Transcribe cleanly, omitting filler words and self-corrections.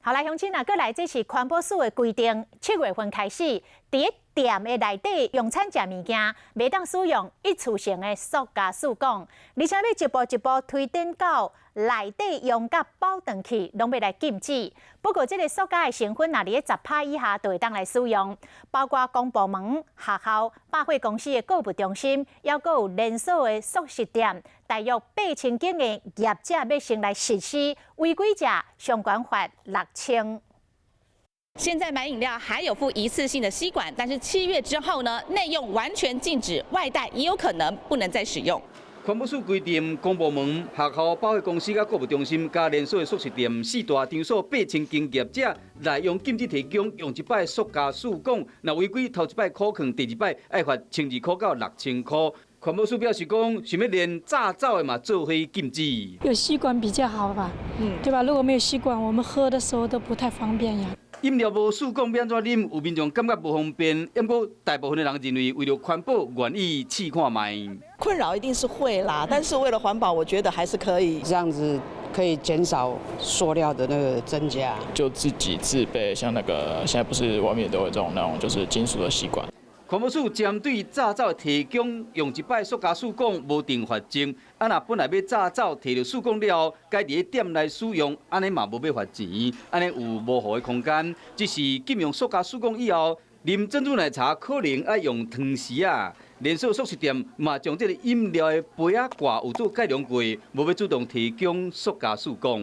好来，乡亲啊，过来这是环保署的规定，7月份开始，伫店的内底用餐食物件，袂当使用一次性的塑胶塑管，而且要一步一步推展到内底用甲保存器拢要来禁止。不过，这个塑胶的成分若伫10%以下，就会当来使用，包括公部门、学校、百货公司的购物中心，还有连锁的素食店，大约8000间的业者要先来实施违规者相关罚6000。现在买饮料还有附一次性的吸管，但是7月之后呢，内用完全禁止，外带也有可能不能再使用。环保署规定，公部门、学校、百货公司、甲购物中心、加连锁的素食店4大场所8000间业者内用禁止提供用一摆塑胶塑管，若违规头一摆可肯，第二摆爱罚1200块到6000块。环保署表示讲，想要连炸灶的嘛做伙禁止。有吸管比较好吧，对吧？如果没有吸管，我们喝的时候都不太方便呀。饮料无塑管要安怎啉？有民众感觉不方便，不过大部分的人认为，为了环保，愿意试看卖。困扰一定是会啦，但是为了环保，我觉得还是可以。这样子可以减少塑料的那个增加。就自己自备，像那个现在不是外面都有这种那种就是金属的吸管。环保署针对炸灶提供用一摆塑胶塑管无定罚金，若本来要炸灶摕到塑管了后，该伫店内使用，安尼嘛无要罚钱，安尼有模糊的空间。只是禁用塑胶塑管以后，啉珍珠奶茶可能要用汤匙啊。连锁素食店嘛将这个饮料的杯仔挂有做改良过，无要主动提供塑胶塑管。